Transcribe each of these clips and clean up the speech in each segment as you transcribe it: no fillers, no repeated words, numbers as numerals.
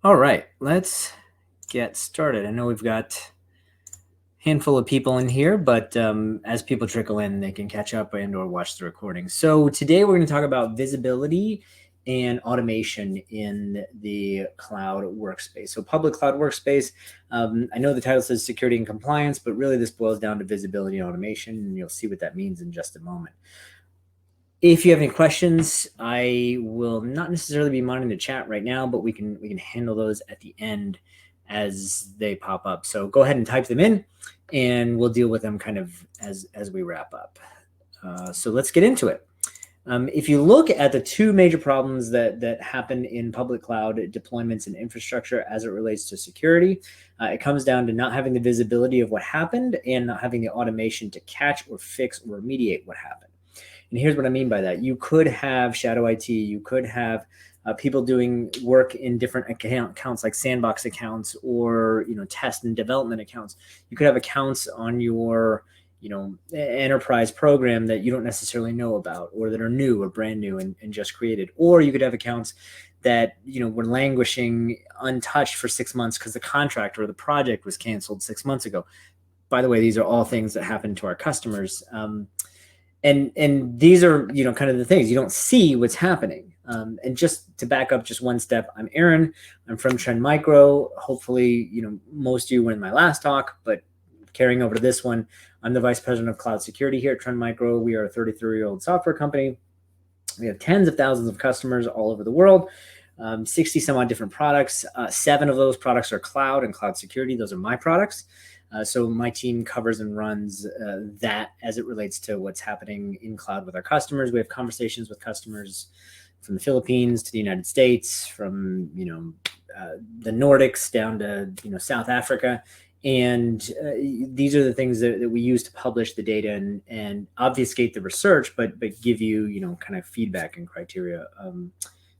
All right, let's get started. I know we've got a handful of people in here, but as people trickle in, they can catch up and or watch the recording. So today we're going to talk about visibility and automation in the cloud workspace. So public cloud workspace, I know the title says security and compliance, but really this boils down to visibility and automation, and you'll see what that means in just a moment. If you have any questions, I will not necessarily be monitoring the chat right now, but we can handle those at the end as they pop up. So go ahead and type them in, and we'll deal with them kind of as we wrap up. So let's get into it. If you look at the two major problems that happen in public cloud deployments and infrastructure as it relates to security, it comes down to not having the visibility of what happened and not having the automation to catch or fix or remediate what happened. And here's what I mean by that. You could have shadow IT. You could have people doing work in different accounts like sandbox accounts or test and development accounts. You could have accounts on your enterprise program that you don't necessarily know about or that are new or brand new and just created. Or you could have accounts that were languishing untouched for 6 months because the contract or the project was canceled 6 months ago. By the way, these are all things that happen to our customers. And these are, kind of the things you don't see what's happening. And just to back up just one step, I'm Aaron. I'm from Trend Micro. Hopefully, most of you were in my last talk, but carrying over to this one, I'm the Vice President of Cloud Security here at Trend Micro. We are a 33-year-old software company. We have tens of thousands of customers all over the world, 60 some odd different products. 7 of those products are cloud and cloud security. Those are my products. So my team covers and runs that as it relates to what's happening in cloud with our customers. We have conversations with customers from the Philippines to the United States, from the Nordics down to South Africa, and these are the things that we use to publish the data and obfuscate the research, but give you kind of feedback and criteria.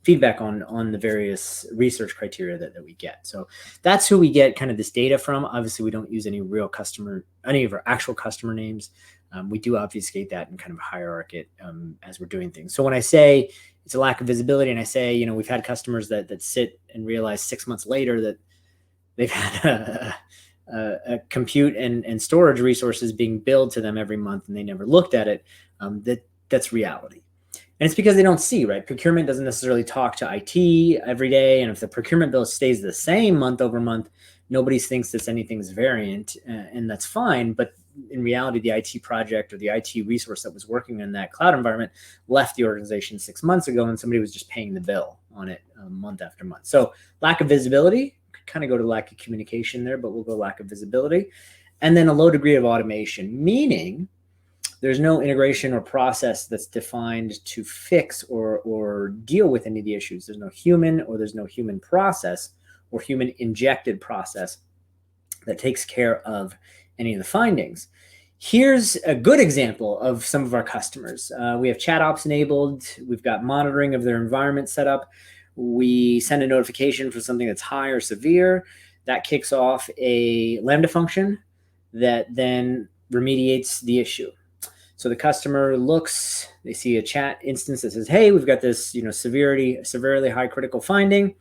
Feedback on the various research criteria that we get. So that's who we get kind of this data from. Obviously, we don't use any of our actual customer names. We do obfuscate that and kind of hierarchy it as we're doing things. So when I say it's a lack of visibility, and I say, we've had customers that sit and realize 6 months later that they've had a compute and storage resources being billed to them every month and they never looked at it, that's reality. And it's because they don't see, right? Procurement doesn't necessarily talk to IT every day. And if the procurement bill stays the same month over month, nobody thinks that anything's variant, and that's fine. But in reality, the IT project or the IT resource that was working in that cloud environment left the organization 6 months ago, and somebody was just paying the bill on it month after month. So lack of visibility could kind of go to lack of communication there, but we'll go lack of visibility. And then a low degree of automation, meaning there's no integration or process that's defined to fix or deal with any of the issues. There's no human or there's no human process or human injected process that takes care of any of the findings. Here's a good example of some of our customers. We have chat ops enabled. We've got monitoring of their environment set up. We send a notification for something that's high or severe. That kicks off a Lambda function that then remediates the issue. So the customer looks, they see a chat instance that says, hey, we've got this severely high critical finding.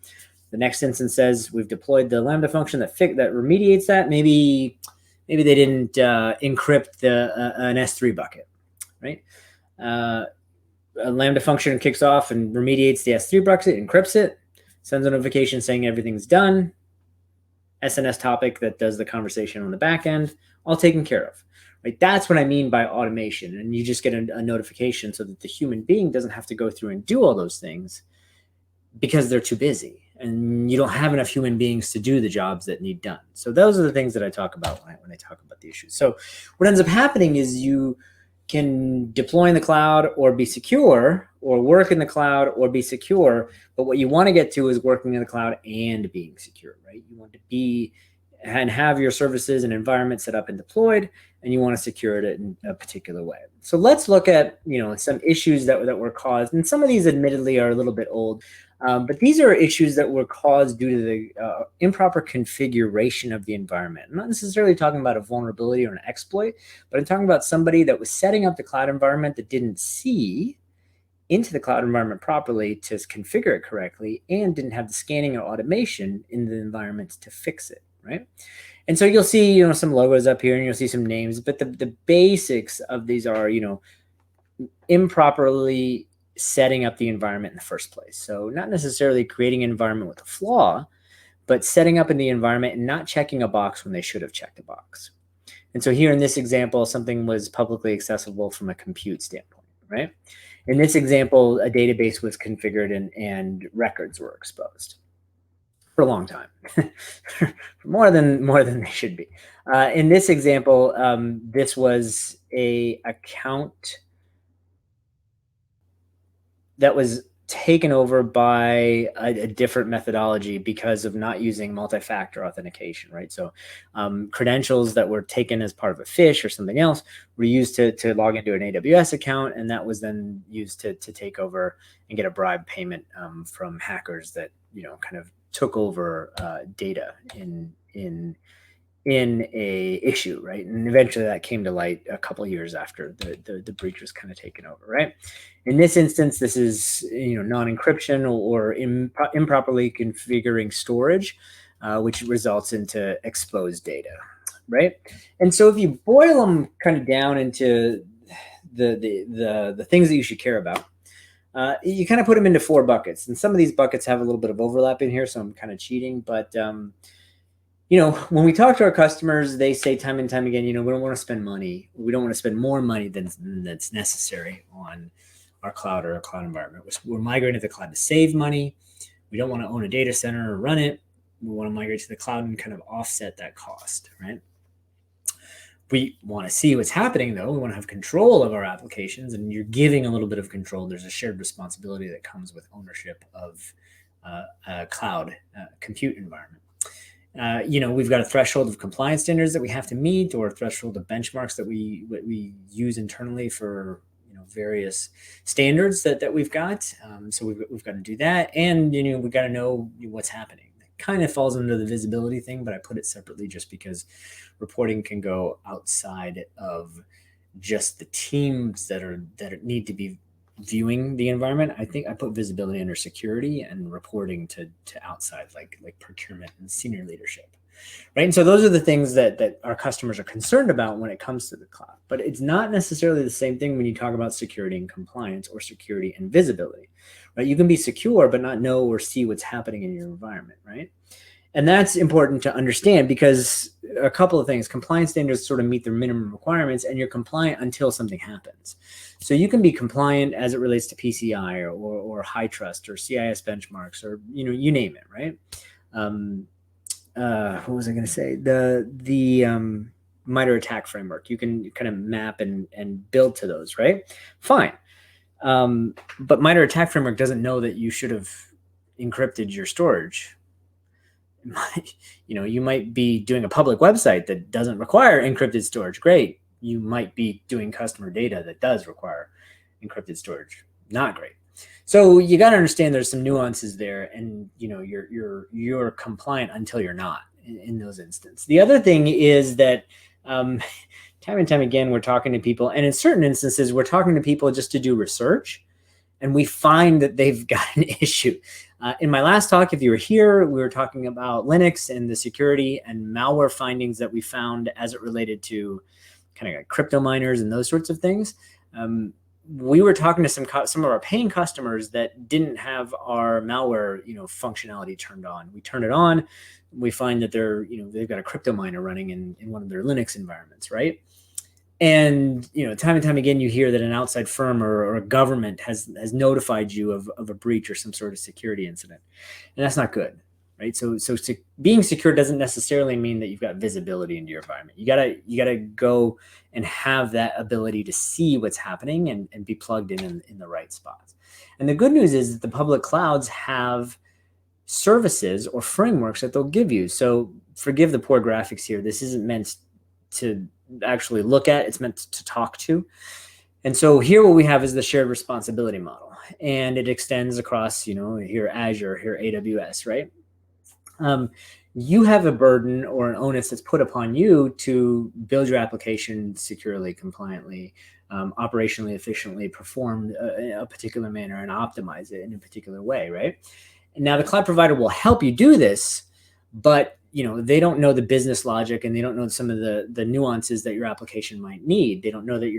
The next instance says we've deployed the Lambda function that remediates that. Maybe they didn't encrypt an S3 bucket, right? A Lambda function kicks off and remediates the S3 bucket, encrypts it, sends a notification saying everything's done. SNS topic that does the conversation on the back end, all taken care of. Right? That's what I mean by automation. And you just get a notification so that the human being doesn't have to go through and do all those things because they're too busy. And you don't have enough human beings to do the jobs that need done. So those are the things that I talk about when I talk about the issues. So what ends up happening is you can deploy in the cloud or be secure, or work in the cloud or be secure. But what you want to get to is working in the cloud and being secure, right? You want to be and have your services and environment set up and deployed, and you want to secure it in a particular way. So let's look at some issues that were caused, and some of these admittedly are a little bit old, but these are issues that were caused due to the improper configuration of the environment. I'm not necessarily talking about a vulnerability or an exploit, but I'm talking about somebody that was setting up the cloud environment that didn't see into the cloud environment properly to configure it correctly and didn't have the scanning or automation in the environment to fix it, right? And so you'll see, some logos up here and you'll see some names, but the basics of these are, improperly setting up the environment in the first place. So not necessarily creating an environment with a flaw, but setting up in the environment and not checking a box when they should have checked a box. And so here in this example, something was publicly accessible from a compute standpoint, right? In this example, a database was configured and records were exposed for a long time, more than they should be. In this example, this was a account that was taken over by a different methodology because of not using multi-factor authentication, right? So credentials that were taken as part of a fish or something else were used to log into an AWS account, and that was then used to take over and get a bribe payment from hackers that kind of took over data in a issue, right? And eventually that came to light a couple years after the breach was kind of taken over, right? In this instance, this is non-encryption or improperly configuring storage, which results into exposed data, right? And so if you boil them kind of down into the things that you should care about, you kind of put them into 4 buckets, and some of these buckets have a little bit of overlap in here, so I'm kind of cheating, but when we talk to our customers, they say time and time again, we don't want to spend money. We don't want to spend more money than that's necessary on our cloud or our cloud environment. We're migrating to the cloud to save money. We don't want to own a data center or run it. We want to migrate to the cloud and kind of offset that cost, right? We want to see what's happening, though. We want to have control of our applications, and you're giving a little bit of control. There's a shared responsibility that comes with ownership of a cloud compute environment. We've got a threshold of compliance standards that we have to meet, or a threshold of benchmarks that we use internally for various standards that we've got. So we've got to do that, and we've got to know what's happening. It kind of falls under the visibility thing, but I put it separately just because reporting can go outside of just the teams that need to be viewing the environment. I think I put visibility under security and reporting to outside, like procurement and senior leadership, right? And so those are the things that our customers are concerned about when it comes to the cloud. But it's not necessarily the same thing when you talk about security and compliance or security and visibility, right? You can be secure but not know or see what's happening in your environment, right? And that's important to understand because a couple of things. Compliance standards sort of meet their minimum requirements, and you're compliant until something happens. So you can be compliant as it relates to PCI or high trust or CIS benchmarks or you name it, right? What was I going to say? The MITRE ATT&CK framework. You can kind of map and build to those, right? Fine. But MITRE ATT&CK framework doesn't know that you should have encrypted your storage. You might be doing a public website that doesn't require encrypted storage. Great. You might be doing customer data that does require encrypted storage. Not great. So you got to understand there's some nuances there, and you're compliant until you're not in those instances. The other thing is that time and time again we're talking to people, and in certain instances we're talking to people just to do research, and we find that they've got an issue. In my last talk, if you were here, we were talking about Linux and the security and malware findings that we found as it related to kind of like crypto miners and those sorts of things. We were talking to some of our paying customers that didn't have our malware, functionality turned on. We turn it on, we find that they've got a crypto miner running in one of their Linux environments, right? And time and time again, you hear that an outside firm or a government has notified you of a breach or some sort of security incident, and that's not good, right? So being secure doesn't necessarily mean that you've got visibility into your environment. You gotta go and have that ability to see what's happening and be plugged in the right spots. And the good news is that the public clouds have services or frameworks that they'll give you. So forgive the poor graphics here. This isn't meant to actually look at, it's meant to talk to. And so here what we have is the shared responsibility model, and it extends across, here Azure, here AWS, right? You have a burden or an onus that's put upon you to build your application securely, compliantly, operationally efficiently, perform a particular manner, and optimize it in a particular way, right? And now the cloud provider will help you do this, but they don't know the business logic, and they don't know some of the nuances that your application might need. They don't know that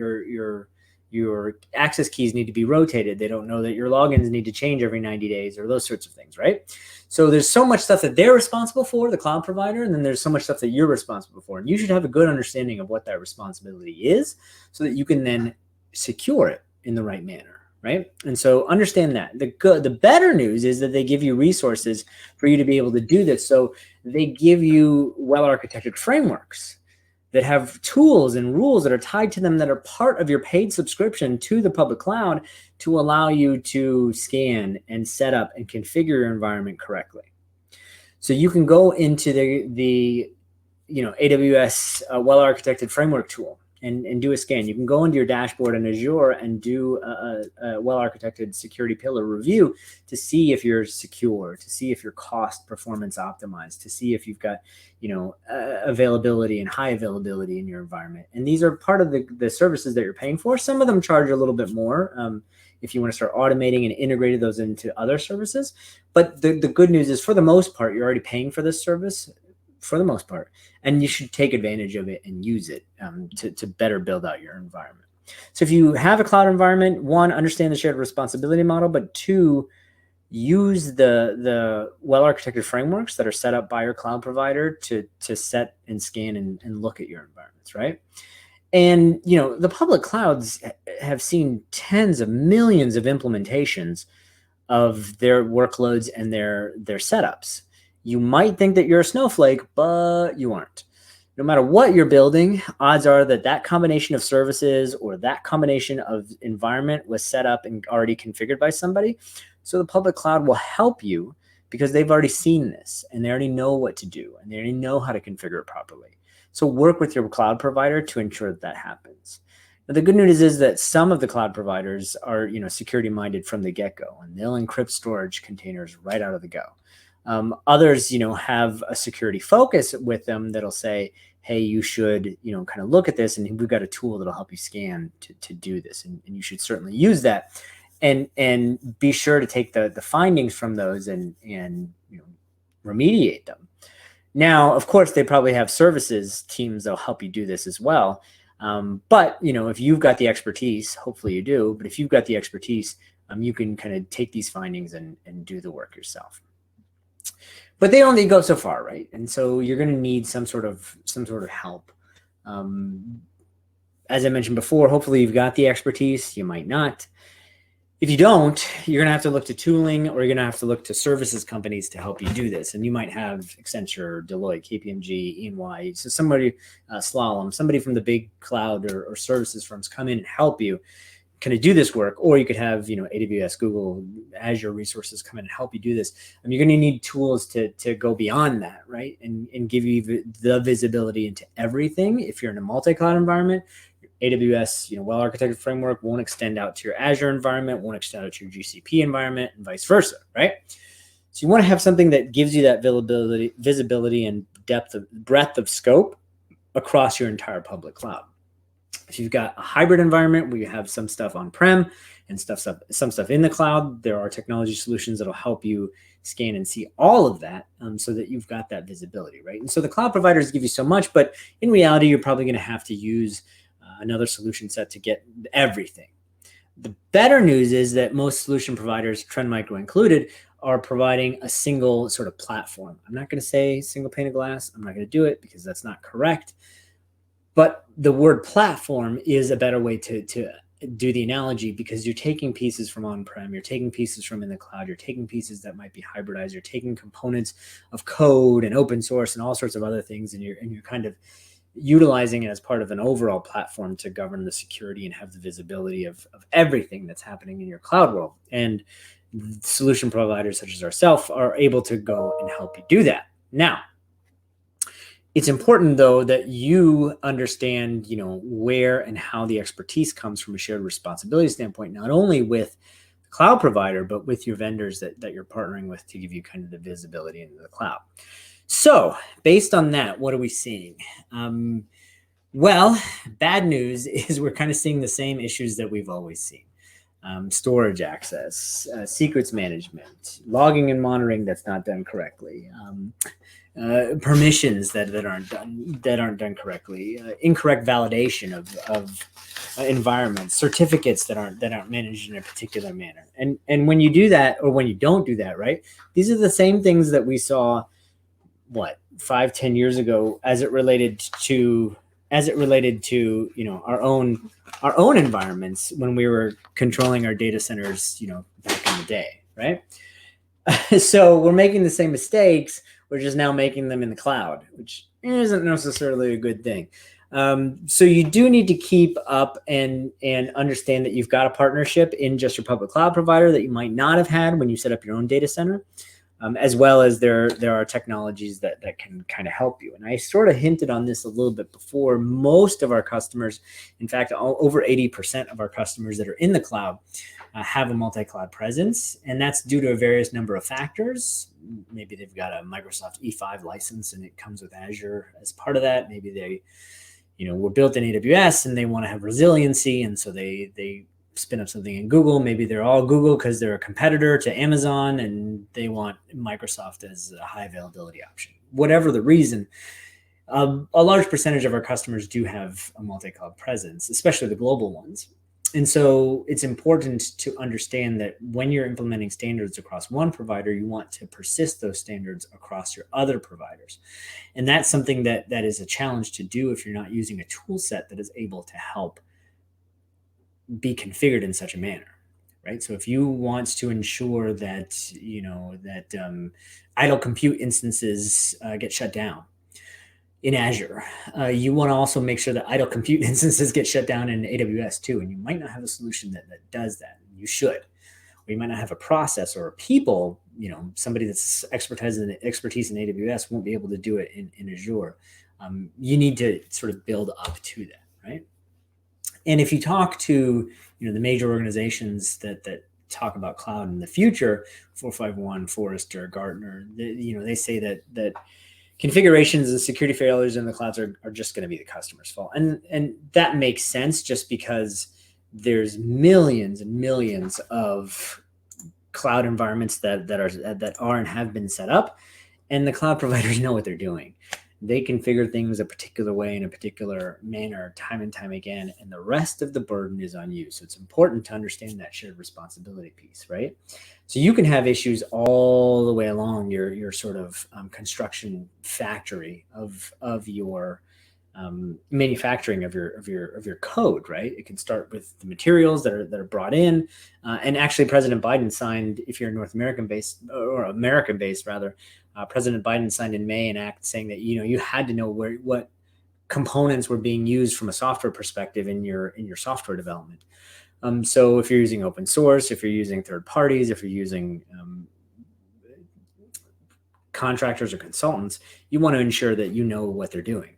your access keys need to be rotated. They don't know that your logins need to change every 90 days or those sorts of things, right? So there's so much stuff that they're responsible for, the cloud provider, and then there's so much stuff that you're responsible for. And you should have a good understanding of what that responsibility is so that you can then secure it in the right manner, right? And so understand that. The better news is that they give you resources for you to be able to do this. So they give you well-architected frameworks that have tools and rules that are tied to them that are part of your paid subscription to the public cloud to allow you to scan and set up and configure your environment correctly. So you can go into the AWS well-architected framework tool and do a scan. You can go into your dashboard in Azure and do a well-architected security pillar review to see if you're secure, to see if your cost performance optimized, to see if you've got availability and high availability in your environment. And these are part of the services that you're paying for. Some of them charge a little bit more if you want to start automating and integrating those into other services. But the good news is, for the most part, you're already paying for this service, for the most part, and you should take advantage of it and use it to better build out your environment. So if you have a cloud environment, one, understand the shared responsibility model, but two, use the well-architected frameworks that are set up by your cloud provider to set and scan and look at your environments, right? And the public clouds have seen tens of millions of implementations of their workloads and their setups. You might think that you're a snowflake, but you aren't. No matter what you're building, odds are that combination of services or that combination of environment was set up and already configured by somebody. So the public cloud will help you because they've already seen this and they already know what to do and they already know how to configure it properly. So work with your cloud provider to ensure that happens. Now, the good news is that some of the cloud providers are security minded from the get-go, and they'll encrypt storage containers right out of the go. Others, have a security focus with them that'll say, hey, you should, kind of look at this, and we've got a tool that'll help you scan to do this. And you should certainly use that and be sure to take the findings from those and remediate them. Now, of course, they probably have services teams that'll help you do this as well. But, if you've got the expertise, hopefully you do, but if you've got the expertise, you can kind of take these findings and do the work yourself. But they only go so far, right? And so you're going to need some sort of help. As I mentioned before, hopefully you've got the expertise. You might not. If you don't, you're going to have to look to tooling, or you're going to have to look to services companies to help you do this. And you might have Accenture, Deloitte, KPMG, EY, so somebody, Slalom, somebody from the big cloud or services firms come in and help you kind of do this work. Or you could have, AWS, Google, Azure resources come in and help you do this. And you're going to need tools to go beyond that, right? And give you the visibility into everything. If you're in a multi-cloud environment, AWS, well-architected framework won't extend out to your Azure environment, won't extend out to your GCP environment, and vice versa, right? So you want to have something that gives you that visibility and breadth of scope across your entire public cloud. If you've got a hybrid environment where you have some stuff on-prem and some stuff in the cloud, there are technology solutions that'll help you scan and see all of that so that you've got that visibility, right? And so the cloud providers give you so much, but in reality, you're probably going to have to use another solution set to get everything. The better news is that most solution providers, Trend Micro included, are providing a single sort of platform. I'm not going to say single pane of glass. I'm not going to do it because that's not correct. But the word platform is a better way to do the analogy, because you're taking pieces from on-prem, you're taking pieces from in the cloud, you're taking pieces that might be hybridized, you're taking components of code and open source and all sorts of other things, and you're kind of utilizing it as part of an overall platform to govern the security and have the visibility of everything that's happening in your cloud world. And solution providers such as ourselves are able to go and help you do that. Now, it's important, though, that you understand, where and how the expertise comes from a shared responsibility standpoint, not only with cloud provider, but with your vendors that you're partnering with to give you kind of the visibility into the cloud. So based on that, what are we seeing? Well, bad news is we're kind of seeing the same issues that we've always seen. Storage access, secrets management, logging and monitoring that's not done correctly, permissions that aren't done correctly, incorrect validation of environments, certificates that aren't managed in a particular manner. And when you do that, or when you don't do that, right, these are the same things that we saw 5-10 years ago as it related to our own environments when we were controlling our data centers back in the day, right? So we're making the same mistakes, we're just now making them in the cloud, which isn't necessarily a good thing. So you do need to keep up and understand that you've got a partnership in just your public cloud provider that you might not have had when you set up your own data center. As well as there are technologies that can kind of help you. And I sort of hinted on this a little bit before. Most of our customers, in fact, over 80% of our customers that are in the cloud have a multi-cloud presence. And that's due to a various number of factors. Maybe they've got a Microsoft E5 license and it comes with Azure as part of that. Maybe they, were built in AWS and they want to have resiliency. And so they spin up something in Google. Maybe they're all Google because they're a competitor to Amazon and they want Microsoft as a high availability option. Whatever the reason, a large percentage of our customers do have a multi-cloud presence, especially the global ones. And so it's important to understand that when you're implementing standards across one provider, you want to persist those standards across your other providers. And that's something that is a challenge to do if you're not using a tool set that is able to help be configured in such a manner, right? So if you want to ensure that idle compute instances get shut down in Azure, you want to also make sure that idle compute instances get shut down in AWS too. And you might not have a solution that does that. You should. Or you might not have a process or a people. Somebody that's expertise in AWS won't be able to do it in Azure. You need to sort of build up to that, right? And if you talk to the major organizations that talk about cloud in the future, 451, Forrester, Gartner, they say that configurations and security failures in the clouds are just going to be the customer's fault, and that makes sense just because there's millions and millions of cloud environments that are and have been set up, and the cloud providers know what they're doing. They configure things a particular way in a particular manner time and time again, and the rest of the burden is on you. So it's important to understand that shared responsibility piece, right? So you can have issues all the way along your sort of construction factory of your manufacturing of your code, right? It can start with the materials that are brought in, and actually President Biden signed, if you're North American based or American based rather, President Biden signed in May an act saying that you had to know what components were being used from a software perspective in your software development. So if you're using open source, if you're using third parties, if you're using contractors or consultants, you want to ensure that you know what they're doing.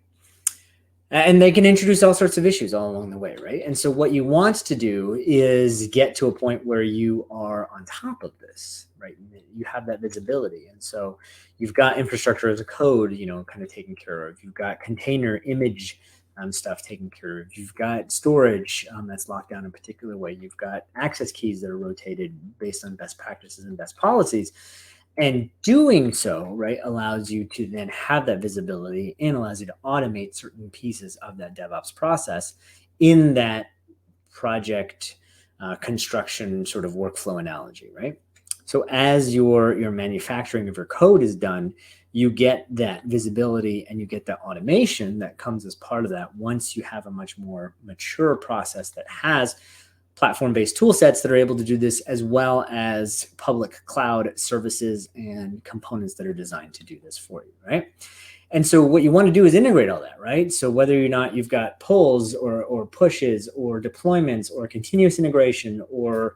And they can introduce all sorts of issues all along the way, right? And so what you want to do is get to a point where you are on top of this, right? You have that visibility. And so you've got infrastructure as a code, kind of taken care of. You've got container image stuff taken care of. You've got storage that's locked down in a particular way. You've got access keys that are rotated based on best practices and best policies. And doing so, right, allows you to then have that visibility and allows you to automate certain pieces of that DevOps process in that project construction sort of workflow analogy, right? So as your manufacturing of your code is done, you get that visibility and you get that automation that comes as part of that once you have a much more mature process that has platform-based tool sets that are able to do this, as well as public cloud services and components that are designed to do this for you, right? And so what you want to do is integrate all that, right? So whether or not you've got pulls or pushes or deployments or continuous integration or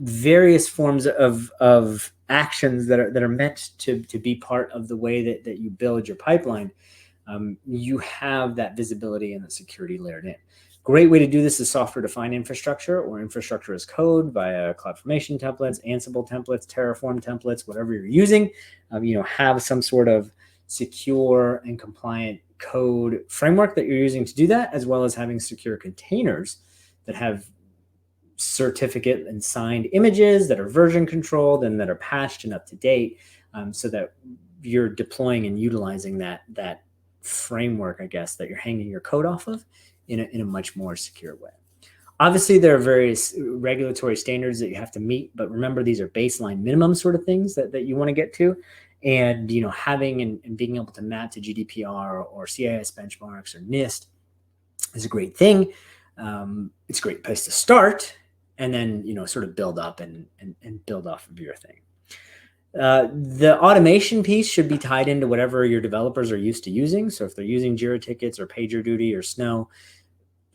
various forms of actions that are meant to be part of the way that you build your pipeline, you have that visibility and the security layered in. Great way to do this is software-defined infrastructure or infrastructure as code via CloudFormation templates, Ansible templates, Terraform templates, whatever you're using. Have some sort of secure and compliant code framework that you're using to do that, as well as having secure containers that have certificate and signed images that are version controlled and that are patched and up to date, so that you're deploying and utilizing that framework, I guess, that you're hanging your code off of in a much more secure way. Obviously, there are various regulatory standards that you have to meet, but remember, these are baseline minimum sort of things that you want to get to. And having and being able to map to GDPR or CIS benchmarks or NIST is a great thing. It's a great place to start, and then sort of build up and build off of your thing. The automation piece should be tied into whatever your developers are used to using. So if they're using Jira tickets or PagerDuty or Snow,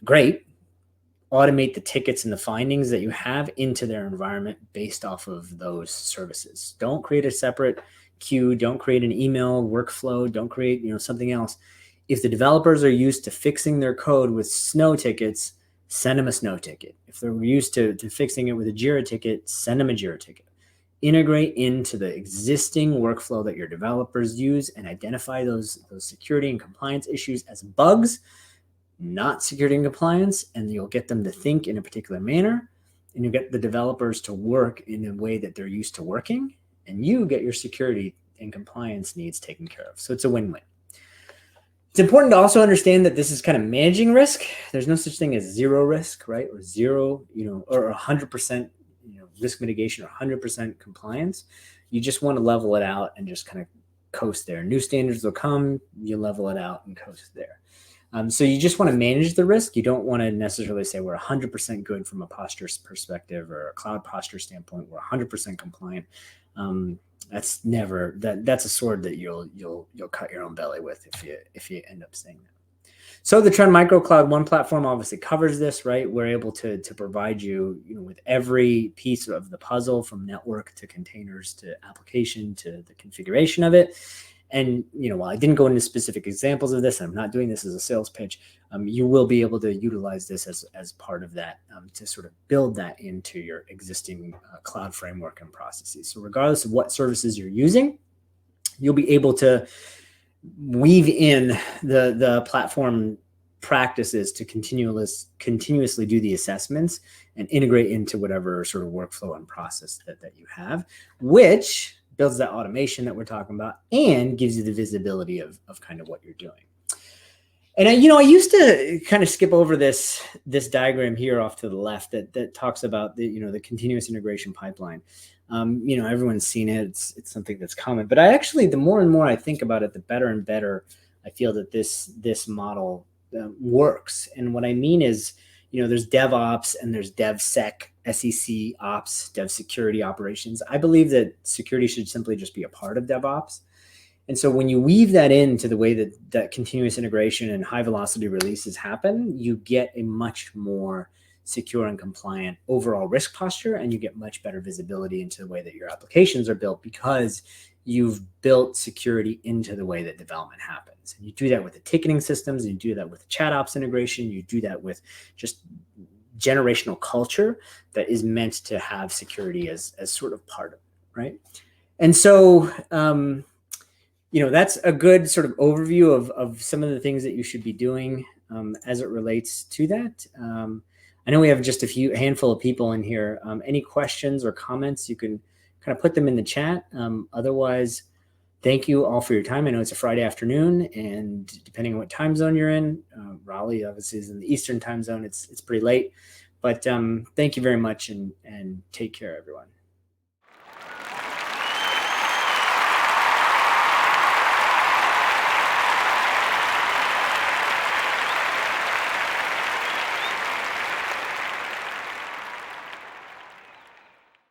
great. Automate the tickets and the findings that you have into their environment based off of those services. Don't create a separate queue. Don't create an email workflow. Don't create something else. If the developers are used to fixing their code with Snow tickets, send them a Snow ticket. If they're used to fixing it with a Jira ticket, send them a Jira ticket. Integrate into the existing workflow that your developers use and identify those security and compliance issues as bugs, not security and compliance, and you'll get them to think in a particular manner, and you'll get the developers to work in a way that they're used to working, and you get your security and compliance needs taken care of. So it's a win-win. It's important to also understand that this is kind of managing risk. There's no such thing as zero risk, right? Or zero, or 100% risk mitigation or 100% compliance. You just want to level it out and just kind of coast there. New standards will come, you level it out and coast there. So you just want to manage the risk. You don't want to necessarily say we're 100% good from a posture perspective or a cloud posture standpoint. We're 100% compliant. That's never that's a sword that you'll cut your own belly with if you end up saying that. So the Trend Micro Cloud One platform obviously covers this, right? We're able to provide you, with every piece of the puzzle, from network to containers to application to the configuration of it. And while I didn't go into specific examples of this, I'm not doing this as a sales pitch. You will be able to utilize this as part of that to sort of build that into your existing cloud framework and processes. So regardless of what services you're using, you'll be able to weave in the platform practices to continuously do the assessments and integrate into whatever sort of workflow and process that you have, which builds that automation that we're talking about and gives you the visibility of kind of what you're doing. And I used to kind of skip over this diagram here off to the left that talks about the continuous integration pipeline. Everyone's seen it. It's something that's common. But the more and more I think about it, the better and better I feel that this model works. And what I mean is, there's DevOps and there's DevSec, SEC ops, Dev security operations. I believe that security should simply just be a part of DevOps. And so when you weave that into the way that continuous integration and high velocity releases happen, you get a much more secure and compliant overall risk posture, and you get much better visibility into the way that your applications are built because you've built security into the way that development happens. And you do that with the ticketing systems, and you do that with the chat ops integration, you do that with just generational culture that is meant to have security as sort of part of it, right? And so, that's a good sort of overview of some of the things that you should be doing as it relates to that. I know we have just a handful of people in here. Any questions or comments, you can kind of put them in the chat. Otherwise, thank you all for your time. I know it's a Friday afternoon, and depending on what time zone you're in, Raleigh obviously is in the Eastern time zone. It's pretty late, but thank you very much, and take care, everyone.